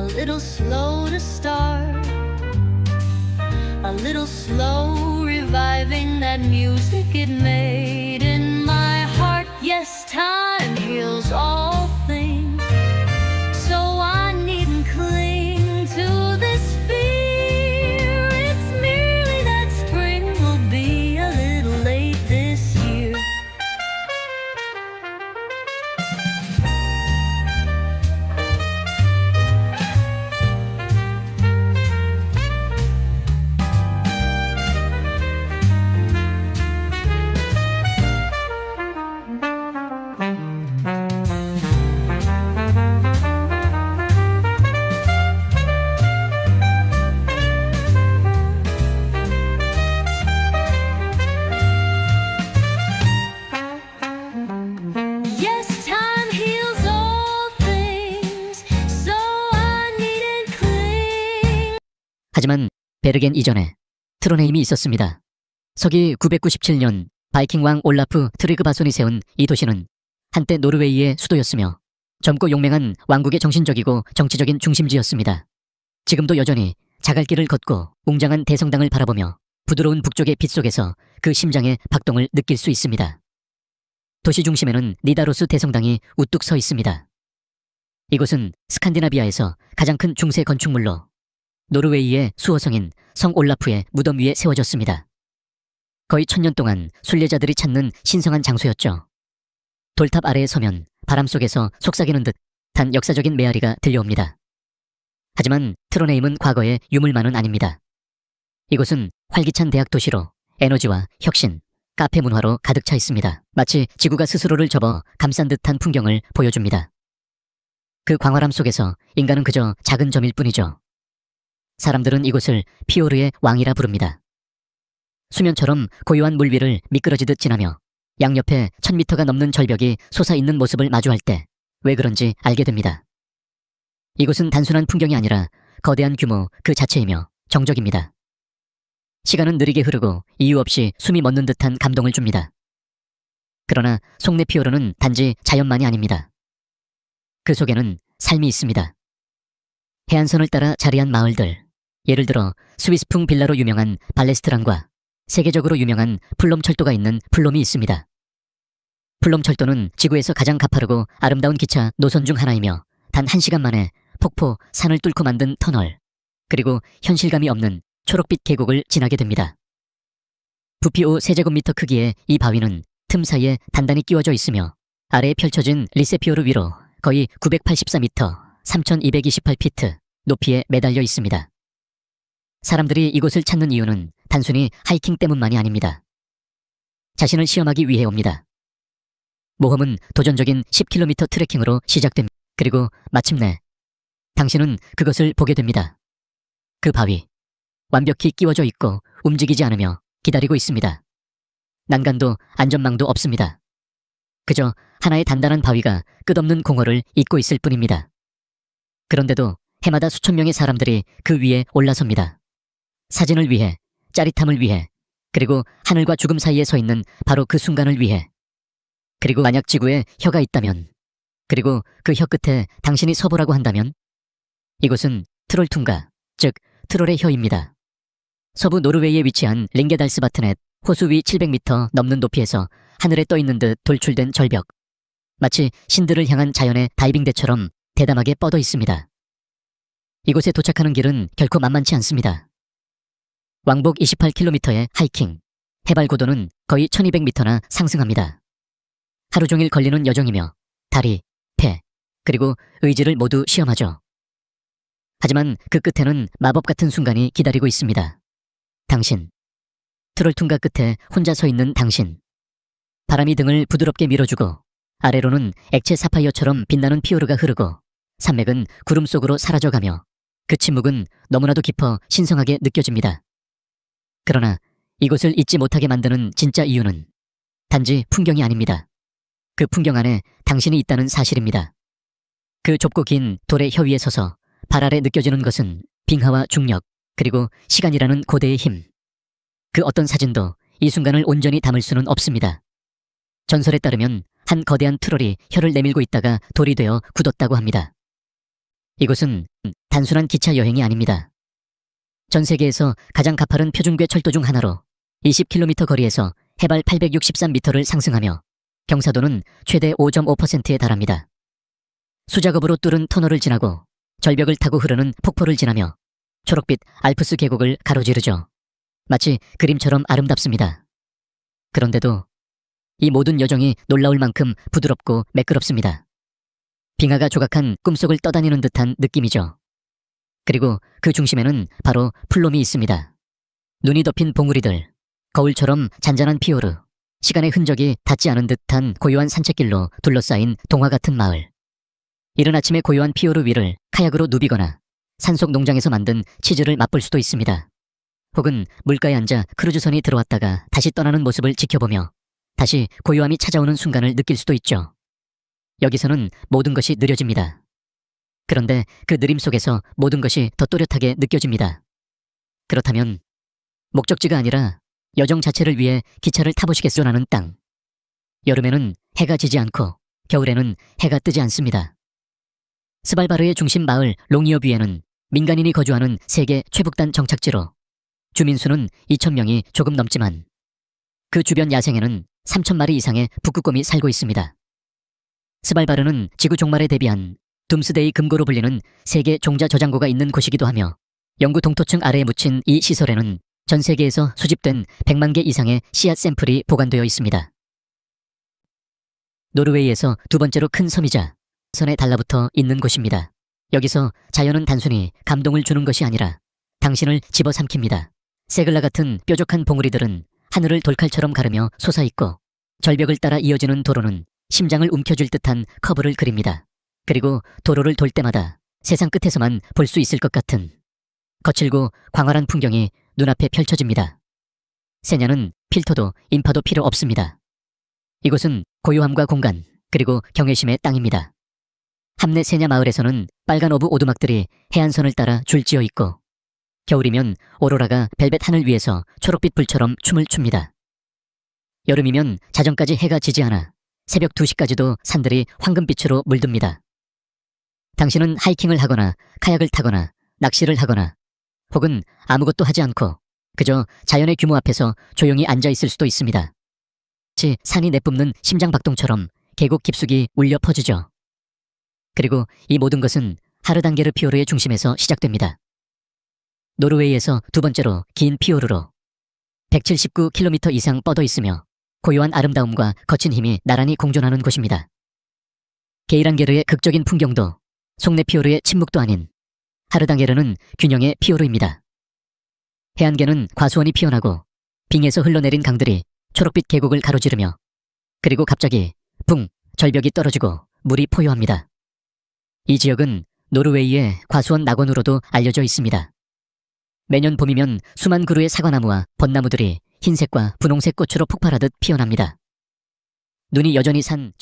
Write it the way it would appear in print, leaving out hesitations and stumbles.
A little slow to start, a little slow reviving that music it made in my heart. Yes, time heals all things, so I needn't cling to this fear. It's merely that spring will be a little late this year. Yes, time heals all things, so I needn't cling. 하지만 베르겐 이전에 트론헤임이 있었습니다. 서기 997년 바이킹 왕 올라프 트리그바손이 세운 이 도시는 한때 노르웨이의 수도였으며 젊고 용맹한 왕국의 정신적이고 정치적인 중심지였습니다. 지금도 여전히 자갈길을 걷고 웅장한 대성당을 바라보며 부드러운 북쪽의 빛 속에서 그 심장의 박동을 느낄 수 있습니다. 도시 중심에는 니다로스 대성당이 우뚝 서 있습니다. 이곳은 스칸디나비아에서 가장 큰 중세 건축물로 노르웨이의 수호성인 성 올라프의 무덤 위에 세워졌습니다. 거의 1000년 동안 순례자들이 찾는 신성한 장소였죠. 돌탑 아래에 서면 바람 속에서 속삭이는 듯한 역사적인 메아리가 들려옵니다. 하지만 트론헤임은 과거의 유물만은 아닙니다. 이곳은 활기찬 대학 도시로 에너지와 혁신, 카페 문화로 가득 차 있습니다. 마치 지구가 스스로를 접어 감싼 듯한 풍경을 보여줍니다. 그 광활함 속에서 인간은 그저 작은 점일 뿐이죠. 사람들은 이곳을 피오르의 왕이라 부릅니다. 수면처럼 고요한 물 위를 미끄러지듯 지나며 양옆에 1000m가 넘는 절벽이 솟아있는 모습을 마주할 때 왜 그런지 알게 됩니다. 이곳은 단순한 풍경이 아니라 거대한 규모 그 자체이며 정적입니다. 시간은 느리게 흐르고 이유 없이 숨이 멎는 듯한 감동을 줍니다. 그러나 속내 피오르는 단지 자연만이 아닙니다. 그 속에는 삶이 있습니다. 해안선을 따라 자리한 마을들, 예를 들어 스위스풍 빌라로 유명한 발레스트란과 세계적으로 유명한 플롬 철도가 있는 플롬이 있습니다. 플롬 철도는 지구에서 가장 가파르고 아름다운 기차 노선 중 하나이며 단 1시간 만에 폭포, 산을 뚫고 만든 터널, 그리고 현실감이 없는 초록빛 계곡을 지나게 됩니다. 부피 5세제곱미터 크기의 이 바위는 틈 사이에 단단히 끼워져 있으며 아래에 펼쳐진 리세피오르 위로 거의 984m, 3228피트 높이에 매달려 있습니다. 사람들이 이곳을 찾는 이유는 단순히 하이킹 때문만이 아닙니다. 자신을 시험하기 위해 옵니다. 모험은 도전적인 10km 트레킹으로 시작됩니다. 그리고 마침내 당신은 그것을 보게 됩니다. 그 바위, 완벽히 끼워져 있고 움직이지 않으며 기다리고 있습니다. 난간도 안전망도 없습니다. 그저 하나의 단단한 바위가 끝없는 공허를 잇고 있을 뿐입니다. 그런데도 해마다 수천 명의 사람들이 그 위에 올라섭니다. 사진을 위해, 짜릿함을 위해, 그리고 하늘과 죽음 사이에 서 있는 바로 그 순간을 위해. 그리고 만약 지구에 혀가 있다면, 그리고 그 혀 끝에 당신이 서보라고 한다면? 이곳은 트롤퉁가, 즉 트롤의 혀입니다. 서부 노르웨이에 위치한 링게달스바트넷 호수 위 700m 넘는 높이에서 하늘에 떠있는 듯 돌출된 절벽. 마치 신들을 향한 자연의 다이빙대처럼 대담하게 뻗어 있습니다. 이곳에 도착하는 길은 결코 만만치 않습니다. 왕복 28km의 하이킹, 해발 고도는 거의 1200m나 상승합니다. 하루 종일 걸리는 여정이며 다리, 폐, 그리고 의지를 모두 시험하죠. 하지만 그 끝에는 마법 같은 순간이 기다리고 있습니다. 당신. 트롤퉁가 끝에 혼자 서 있는 당신. 바람이 등을 부드럽게 밀어주고 아래로는 액체 사파이어처럼 빛나는 피오르가 흐르고 산맥은 구름 속으로 사라져가며 그 침묵은 너무나도 깊어 신성하게 느껴집니다. 그러나 이곳을 잊지 못하게 만드는 진짜 이유는 단지 풍경이 아닙니다. 그 풍경 안에 당신이 있다는 사실입니다. 그 좁고 긴 돌의 혀 위에 서서 발 아래 느껴지는 것은 빙하와 중력, 그리고 시간이라는 고대의 힘. 그 어떤 사진도 이 순간을 온전히 담을 수는 없습니다. 전설에 따르면 한 거대한 트롤이 혀를 내밀고 있다가 돌이 되어 굳었다고 합니다. 이곳은 단순한 기차 여행이 아닙니다. 전 세계에서 가장 가파른 표준궤 철도 중 하나로 20km 거리에서 해발 863m를 상승하며 경사도는 최대 5.5%에 달합니다. 수작업으로 뚫은 터널을 지나고 절벽을 타고 흐르는 폭포를 지나며 초록빛 알프스 계곡을 가로지르죠. 마치 그림처럼 아름답습니다. 그런데도 이 모든 여정이 놀라울 만큼 부드럽고 매끄럽습니다. 빙하가 조각한 꿈속을 떠다니는 듯한 느낌이죠. 그리고 그 중심에는 바로 플롬이 있습니다. 눈이 덮인 봉우리들, 거울처럼 잔잔한 피오르, 시간의 흔적이 닿지 않은 듯한 고요한 산책길로 둘러싸인 동화 같은 마을. 이른 아침에 고요한 피오르 위를 카약으로 누비거나 산속 농장에서 만든 치즈를 맛볼 수도 있습니다. 혹은 물가에 앉아 크루즈선이 들어왔다가 다시 떠나는 모습을 지켜보며 다시 고요함이 찾아오는 순간을 느낄 수도 있죠. 여기서는 모든 것이 느려집니다. 그런데 그 느림 속에서 모든 것이 더 또렷하게 느껴집니다. 그렇다면 목적지가 아니라 여정 자체를 위해 기차를 타보시겠소라는 땅. 여름에는 해가 지지 않고 겨울에는 해가 뜨지 않습니다. 스발바르의 중심 마을 롱이어뷰에는 민간인이 거주하는 세계 최북단 정착지로 주민수는 2,000명이 조금 넘지만 그 주변 야생에는 3,000마리 이상의 북극곰이 살고 있습니다. 스발바르는 지구 종말에 대비한 둠스데이 금고로 불리는 세계 종자 저장고가 있는 곳이기도 하며 영구 동토층 아래에 묻힌 이 시설에는 전 세계에서 수집된 100만 개 이상의 씨앗 샘플이 보관되어 있습니다. 노르웨이에서 두 번째로 큰 섬이자 선에 달라붙어 있는 곳입니다. 여기서 자연은 단순히 감동을 주는 것이 아니라 당신을 집어삼킵니다. 세글라 같은 뾰족한 봉우리들은 하늘을 돌칼처럼 가르며 솟아있고 절벽을 따라 이어지는 도로는 심장을 움켜쥘 듯한 커브를 그립니다. 그리고 도로를 돌 때마다 세상 끝에서만 볼 수 있을 것 같은 거칠고 광활한 풍경이 눈앞에 펼쳐집니다. 세냐는 필터도 인파도 필요 없습니다. 이곳은 고요함과 공간 그리고 경외심의 땅입니다. 함내 세냐 마을에서는 빨간 어부 오두막들이 해안선을 따라 줄지어 있고 겨울이면 오로라가 벨벳 하늘 위에서 초록빛 불처럼 춤을 춥니다. 여름이면 자정까지 해가 지지 않아 새벽 2시까지도 산들이 황금빛으로 물듭니다. 당신은 하이킹을 하거나 카약을 타거나 낚시를 하거나 혹은 아무것도 하지 않고 그저 자연의 규모 앞에서 조용히 앉아 있을 수도 있습니다. 마치 산이 내뿜는 심장박동처럼 계곡 깊숙이 울려 퍼지죠. 그리고 이 모든 것은 하르단게르 피오르의 중심에서 시작됩니다. 노르웨이에서 두 번째로 긴 피오르로 179km 이상 뻗어 있으며 고요한 아름다움과 거친 힘이 나란히 공존하는 곳입니다. 게이란게르의 극적인 풍경도 속내 피오르의 침묵도 아닌 하르단게르는 균형의 피오르입니다. 해안계는 과수원이 피어나고 빙에서 흘러내린 강들이 초록빛 계곡을 가로지르며 그리고 갑자기 붕 절벽이 떨어지고 물이 포효합니다. 이 지역은 노르웨이의 과수원 낙원으로도 알려져 있습니다. 매년 봄이면 수만 그루의 사과나무와 벚나무들이 흰색과 분홍색 꽃으로 폭발하듯 피어납니다. 눈이 여전히 산